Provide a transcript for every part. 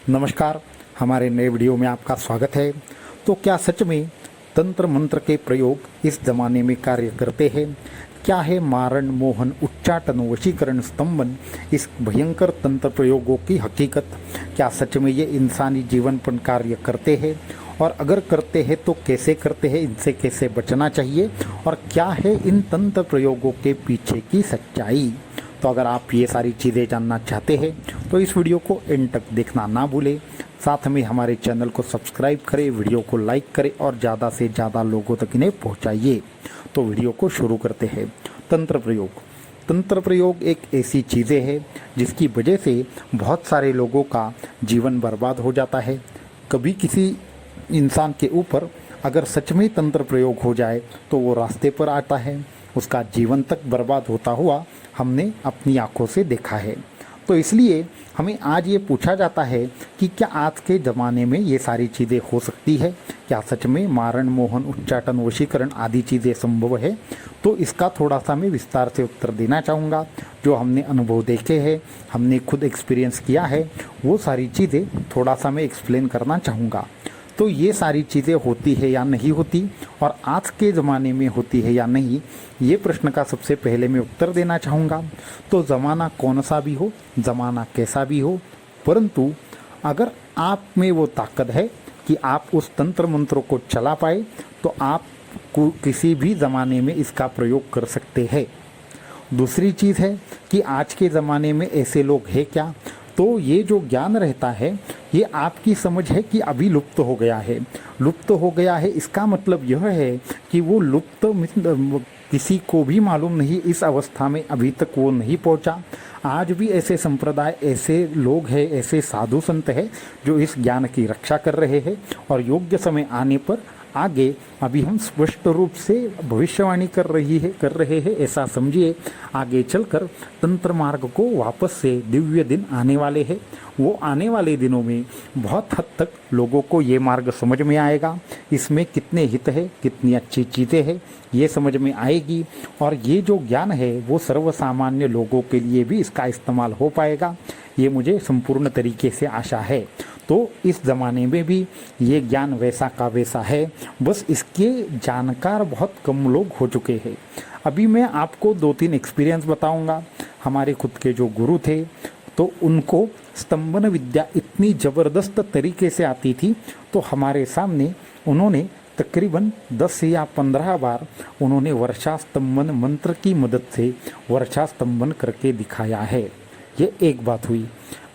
नमस्कार, हमारे नए वीडियो में आपका स्वागत है। तो क्या सच में तंत्र मंत्र के प्रयोग इस जमाने में कार्य करते हैं? क्या है मारण, मोहन, उच्चाटन, वशीकरण, स्तंभन इस भयंकर तंत्र प्रयोगों की हकीकत? क्या सच में ये इंसानी जीवन पर कार्य करते हैं? और अगर करते हैं तो कैसे करते हैं, इनसे कैसे बचना चाहिए, और क्या है इन तंत्र प्रयोगों के पीछे की सच्चाई? तो अगर आप ये सारी चीज़ें जानना चाहते हैं तो इस वीडियो को एंड तक देखना ना भूलें। साथ में हमारे चैनल को सब्सक्राइब करें, वीडियो को लाइक करें और ज़्यादा से ज़्यादा लोगों तक इन्हें पहुंचाइए। तो वीडियो को शुरू करते हैं। तंत्र प्रयोग एक ऐसी चीज़ें है जिसकी वजह से बहुत सारे लोगों का जीवन बर्बाद हो जाता है। कभी किसी इंसान के ऊपर अगर सच में तंत्र प्रयोग हो जाए तो वो रास्ते पर आता है, उसका जीवन तक बर्बाद होता हुआ हमने अपनी आंखों से देखा है। तो इसलिए हमें आज ये पूछा जाता है कि क्या आज के ज़माने में ये सारी चीज़ें हो सकती है? क्या सच में मारण, मोहन, उच्चाटन, वशीकरण आदि चीज़ें संभव है? तो इसका थोड़ा सा मैं विस्तार से उत्तर देना चाहूँगा। जो हमने अनुभव देखे हैं, हमने खुद एक्सपीरियंस किया है, वो सारी चीज़ें थोड़ा सा मैं एक्सप्लेन करना चाहूँगा। तो ये सारी चीज़ें होती है या नहीं होती, और आज के ज़माने में होती है या नहीं, ये प्रश्न का सबसे पहले मैं उत्तर देना चाहूँगा। तो ज़माना कौन सा भी हो, ज़माना कैसा भी हो, परंतु अगर आप में वो ताकत है कि आप उस तंत्र मंत्रों को चला पाए तो आप किसी भी ज़माने में इसका प्रयोग कर सकते हैं। दूसरी चीज़ है कि आज के ज़माने में ऐसे लोग हैं क्या? तो ये जो ज्ञान रहता है ये आपकी समझ है कि अभी लुप्त हो गया है। लुप्त हो गया है इसका मतलब यह है कि वो लुप्त किसी को भी मालूम नहीं, इस अवस्था में अभी तक वो नहीं पहुंचा। आज भी ऐसे संप्रदाय, ऐसे लोग हैं, ऐसे साधु संत हैं जो इस ज्ञान की रक्षा कर रहे हैं, और योग्य समय आने पर आगे अभी हम स्पष्ट रूप से भविष्यवाणी कर रहे हैं। ऐसा समझिए, आगे चलकर तंत्र मार्ग को वापस से दिव्य दिन आने वाले हैं। वो आने वाले दिनों में बहुत हद तक लोगों को ये मार्ग समझ में आएगा, इसमें कितने हित है, कितनी अच्छी चीज़ें हैं, ये समझ में आएगी। और ये जो ज्ञान है वो सर्वसामान्य लोगों के लिए भी इसका इस्तेमाल हो पाएगा, ये मुझे संपूर्ण तरीके से आशा है। तो इस ज़माने में भी ये ज्ञान वैसा का वैसा है, बस इसके जानकार बहुत कम लोग हो चुके हैं। अभी मैं आपको 2-3 एक्सपीरियंस बताऊंगा। हमारे खुद के जो गुरु थे तो उनको स्तंभन विद्या इतनी ज़बरदस्त तरीके से आती थी, तो हमारे सामने उन्होंने तकरीबन 10 या 15 बार उन्होंने वर्षा स्तंभन मंत्र की मदद से वर्षा स्तंभन करके दिखाया है। ये एक बात हुई।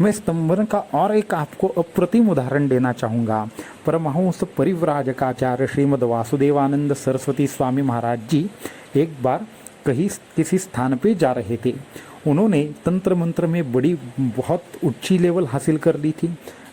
मैं स्तंभन का और एक आपको अप्रतिम उदाहरण देना चाहूँगा। परमहंस परिव्राजकाचार्य श्रीमद् वासुदेवानंद सरस्वती स्वामी महाराज जी एक बार कहीं किसी स्थान पे जा रहे थे। उन्होंने तंत्र मंत्र में बहुत ऊंची लेवल हासिल कर ली थी,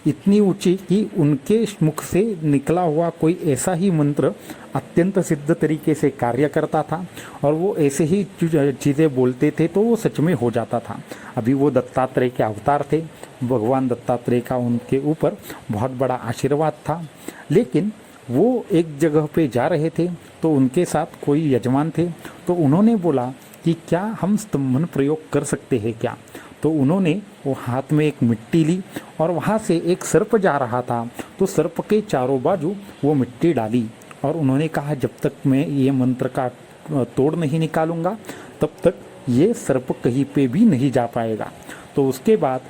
इतनी ऊंची कि उनके मुख से निकला हुआ कोई ऐसा ही मंत्र अत्यंत सिद्ध तरीके से कार्य करता था, और वो ऐसे ही चीज़ें बोलते थे तो वो सच में हो जाता था। अभी वो दत्तात्रेय के अवतार थे, भगवान दत्तात्रेय का उनके ऊपर बहुत बड़ा आशीर्वाद था। लेकिन वो एक जगह पे जा रहे थे तो उनके साथ कोई यजमान थे, तो उन्होंने बोला कि क्या हम स्तंभन प्रयोग कर सकते हैं क्या? तो उन्होंने वो हाथ में एक मिट्टी ली और वहाँ से एक सर्प जा रहा था, तो सर्प के चारों बाजू वो मिट्टी डाली, और उन्होंने कहा जब तक मैं ये मंत्र का तोड़ नहीं निकालूंगा तब तक ये सर्प कहीं पे भी नहीं जा पाएगा। तो उसके बाद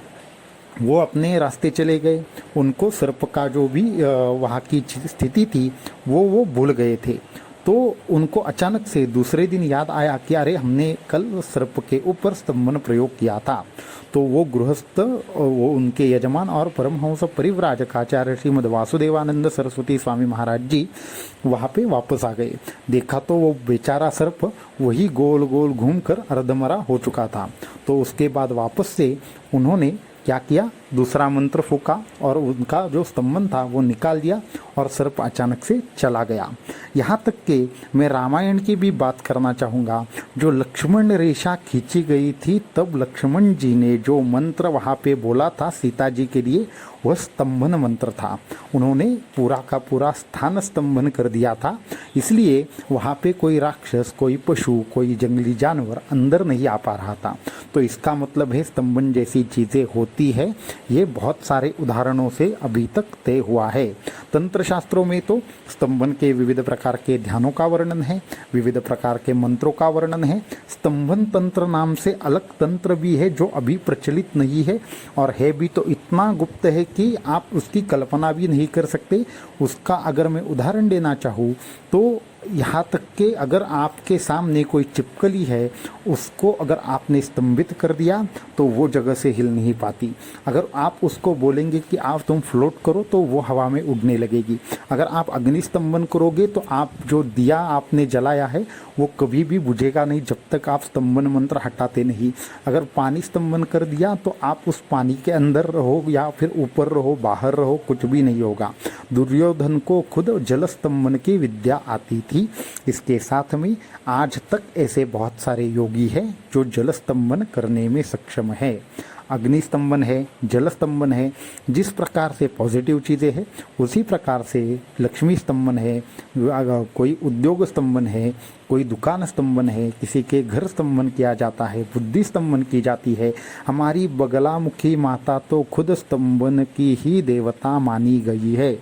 वो अपने रास्ते चले गए। उनको सर्प का जो भी वहाँ की स्थिति थी वो भूल गए थे। तो उनको अचानक से दूसरे दिन याद आया कि अरे हमने कल सर्प के ऊपर स्तंभन प्रयोग किया था। तो वो गृहस्थ, वो उनके यजमान और परमहंस परिव्राजकाचार्य श्रीमद् वासुदेवानंद सरस्वती स्वामी महाराज जी वहाँ पे वापस आ गए। देखा तो वो बेचारा सर्प वही गोल गोल घूमकर अर्धमरा हो चुका था। तो उसके बाद वापस से उन्होंने क्या किया, दूसरा मंत्र फूका और उनका जो स्तंभन था वो निकाल दिया और सर्प अचानक से चला गया। यहाँ तक कि मैं रामायण की भी बात करना चाहूँगा। जो लक्ष्मण रेखा खींची गई थी तब लक्ष्मण जी ने जो मंत्र वहाँ पे बोला था सीता जी के लिए, वह स्तंभन मंत्र था। उन्होंने पूरा का पूरा स्थान स्तंभन कर दिया था, इसलिए वहाँ पे कोई राक्षस, कोई पशु, कोई जंगली जानवर अंदर नहीं आ पा रहा था। तो इसका मतलब है स्तंभन जैसी चीज़ें होती है, ये बहुत सारे उदाहरणों से अभी तक तय हुआ है। तंत्र शास्त्रों में तो स्तंभन के विविध प्रकार के ध्यानों का वर्णन है, विविध प्रकार के मंत्रों का वर्णन है। स्तंभन तंत्र नाम से अलग तंत्र भी है जो अभी प्रचलित नहीं है, और है भी तो इतना गुप्त है कि आप उसकी कल्पना भी नहीं कर सकते। उसका अगर मैं उदाहरण देना चाहूँ तो यहाँ तक कि अगर आपके सामने कोई छिपकली है, उसको अगर आपने स्तंभित कर दिया तो वो जगह से हिल नहीं पाती। अगर आप उसको बोलेंगे कि आप तुम फ्लोट करो तो वो हवा में उड़ने लगेगी। अगर आप अग्नि स्तंभन करोगे तो आप जो दिया आपने जलाया है वो कभी भी बुझेगा नहीं जब तक आप स्तंभन मंत्र हटाते नहीं। अगर पानी स्तंभन कर दिया तो आप उस पानी के अंदर रहो या फिर ऊपर रहो, बाहर रहो, कुछ भी नहीं होगा। दुर्योधन को खुद जल स्तंभन की विद्या आती थी। इसके साथ में आज तक ऐसे बहुत सारे योगी हैं जो जल स्तंभन करने में सक्षम है। अग्नि स्तंभन है, जल स्तंभन है, जिस प्रकार से पॉजिटिव चीज़ें हैं उसी प्रकार से लक्ष्मी स्तंभन है, कोई उद्योग स्तंभन है, कोई दुकान स्तंभन है, किसी के घर स्तंभन किया जाता है, बुद्धि स्तंभन की जाती है। हमारी बगलामुखी माता तो खुद स्तंभन की ही देवता मानी गई है।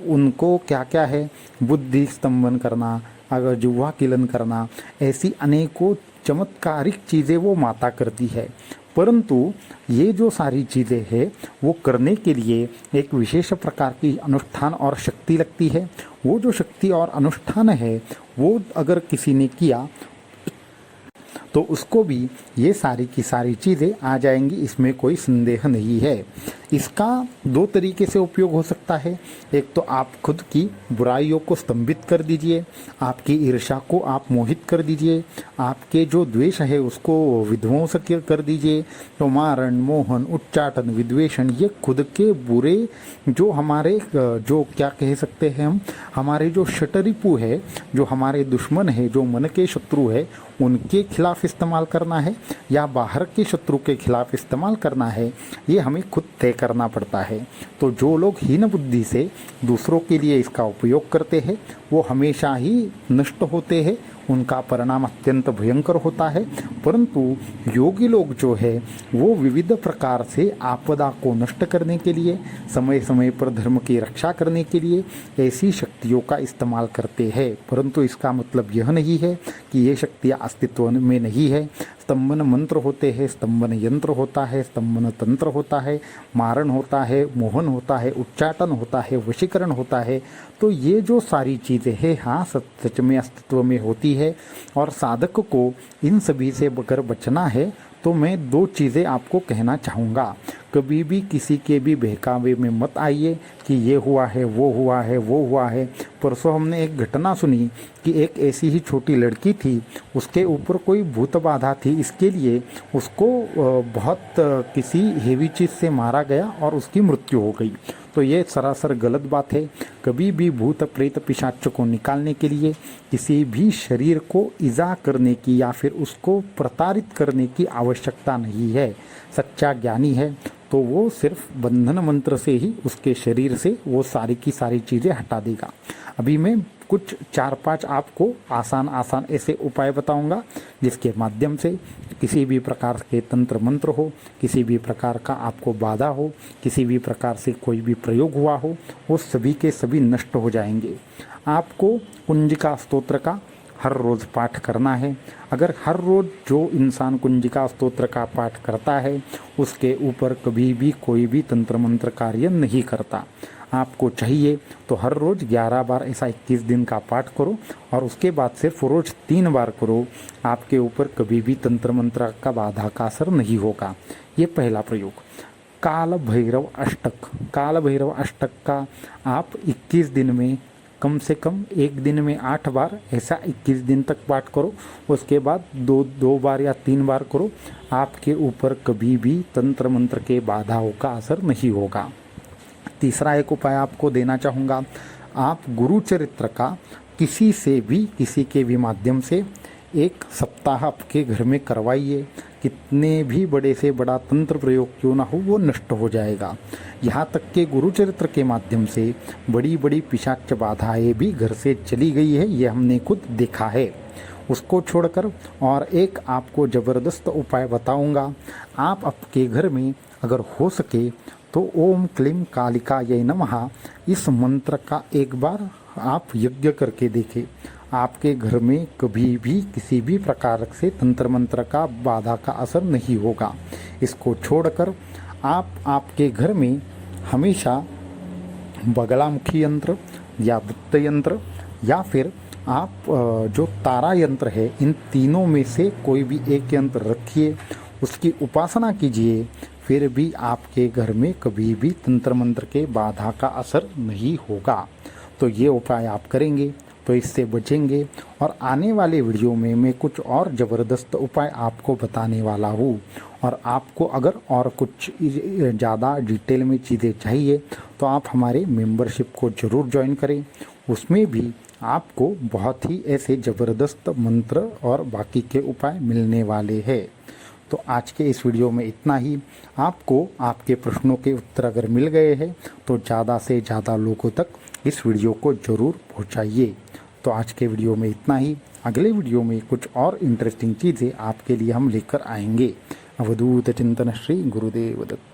उनको क्या क्या है, बुद्धि स्तंभन करना, अगर जुह्वा किलन करना, ऐसी अनेकों चमत्कारिक चीज़ें वो माता करती है। परंतु ये जो सारी चीज़ें हैं वो करने के लिए एक विशेष प्रकार की अनुष्ठान और शक्ति लगती है। वो जो शक्ति और अनुष्ठान है वो अगर किसी ने किया तो उसको भी ये सारी की सारी चीज़ें आ जाएंगी, इसमें कोई संदेह नहीं है। इसका दो तरीके से उपयोग हो सकता है। एक तो आप खुद की बुराइयों को स्तंभित कर दीजिए, आपकी ईर्ष्या को आप मोहित कर दीजिए, आपके जो द्वेष है उसको विध्वंस कर दीजिए। तो मारण, मोहन, उच्चाटन, विद्वेषण, ये खुद के बुरे जो हमारे जो क्या कह सकते हैं हम, हमारे जो शटरिपु है, जो हमारे दुश्मन है, जो मन के शत्रु है, उनके खिलाफ इस्तेमाल करना है या बाहर के शत्रु के खिलाफ इस्तेमाल करना है, ये हमें खुद तय करना पड़ता है। तो जो लोग हीन बुद्धि से दूसरों के लिए इसका उपयोग करते हैं वो हमेशा ही नष्ट होते हैं, उनका परिणाम अत्यंत भयंकर होता है। परंतु योगी लोग जो है वो विविध प्रकार से आपदा को नष्ट करने के लिए, समय समय पर धर्म की रक्षा करने के लिए ऐसी शक्तियों का इस्तेमाल करते हैं। परंतु इसका मतलब यह नहीं है कि ये शक्तियाँ अस्तित्व में नहीं है। स्तंभन मंत्र होते हैं, स्तंभन यंत्र होता है, स्तंभन तंत्र होता है, मारण होता है, मोहन होता है, उच्चाटन होता है, वशीकरण होता है। तो ये जो सारी चीज़ें हैं हाँ सच में अस्तित्व में होती है, और साधक को इन सभी से अगर बचना है तो मैं दो चीज़ें आपको कहना चाहूँगा। कभी भी किसी के भी बहकावे में मत आइए कि ये हुआ है, वो हुआ है, वो हुआ है। परसों हमने एक घटना सुनी कि एक ऐसी ही छोटी लड़की थी, उसके ऊपर कोई भूत बाधा थी, इसके लिए उसको बहुत किसी हेवी चीज़ से मारा गया और उसकी मृत्यु हो गई। तो ये सरासर गलत बात है। कभी भी भूत प्रेत पिशाच को निकालने के लिए किसी भी शरीर को ईजा करने की या फिर उसको प्रताड़ित करने की आवश्यकता नहीं है। सच्चा ज्ञानी है तो वो सिर्फ बंधन मंत्र से ही उसके शरीर से वो सारी की सारी चीज़ें हटा देगा। अभी मैं कुछ 4-5 आपको आसान ऐसे उपाय बताऊंगा जिसके माध्यम से किसी भी प्रकार के तंत्र मंत्र हो, किसी भी प्रकार का आपको बाधा हो, किसी भी प्रकार से कोई भी प्रयोग हुआ हो, वो सभी के सभी नष्ट हो जाएंगे। आपको कुंजिका स्तोत्र का हर रोज़ पाठ करना है। अगर हर रोज़ जो इंसान कुंजिका स्तोत्र का पाठ करता है उसके ऊपर कभी भी कोई भी तंत्र मंत्र कार्य नहीं करता। आपको चाहिए तो हर रोज़ 11 बार ऐसा 21 दिन का पाठ करो और उसके बाद सिर्फ रोज़ 3 बार करो। आपके ऊपर कभी भी तंत्र मंत्र का बाधा का असर नहीं होगा। ये पहला प्रयोग। काल भैरव अष्टक का आप 21 दिन में कम से कम एक दिन में 8 बार ऐसा 21 दिन तक पाठ करो। उसके बाद दो बार या 3 बार करो। आपके ऊपर कभी भी तंत्र मंत्र के बाधाओं का असर नहीं होगा। तीसरा एक उपाय आपको देना चाहूँगा। आप गुरु चरित्र का किसी के भी माध्यम से एक सप्ताह आपके घर में करवाइए। कितने भी बड़े से बड़ा तंत्र प्रयोग क्यों ना हो वो नष्ट हो जाएगा। यहाँ तक कि गुरु चरित्र के माध्यम से बड़ी बड़ी पिशाच बाधाएं भी घर से चली गई है, ये हमने खुद देखा है। उसको छोड़कर और एक आपको ज़बरदस्त उपाय बताऊंगा। आप आपके घर में अगर हो सके तो ओम क्लीम कालिकायै नमः इस मंत्र का एक बार आप यज्ञ करके देखें। आपके घर में कभी भी किसी भी प्रकार से तंत्र मंत्र का बाधा का असर नहीं होगा। इसको छोड़कर आप आपके घर में हमेशा बगलामुखी यंत्र या वृत्त यंत्र या फिर आप जो तारा यंत्र है, इन तीनों में से कोई भी एक यंत्र रखिए, उसकी उपासना कीजिए। फिर भी आपके घर में कभी भी तंत्र मंत्र के बाधा का असर नहीं होगा। तो ये उपाय आप करेंगे तो इससे बचेंगे। और आने वाले वीडियो में मैं कुछ और ज़बरदस्त उपाय आपको बताने वाला हूँ। और आपको अगर और कुछ ज़्यादा डिटेल में चीज़ें चाहिए तो आप हमारे मेंबरशिप को ज़रूर ज्वाइन करें। उसमें भी आपको बहुत ही ऐसे ज़बरदस्त मंत्र और बाकी के उपाय मिलने वाले हैं। तो आज के इस वीडियो में इतना ही। आपको आपके प्रश्नों के उत्तर अगर मिल गए हैं तो ज़्यादा से ज़्यादा लोगों तक इस वीडियो को ज़रूर पहुंचाइए। तो आज के वीडियो में इतना ही। अगले वीडियो में कुछ और इंटरेस्टिंग चीज़ें आपके लिए हम लेकर आएंगे। अवधूत चिंतन श्री गुरुदेव दत्त।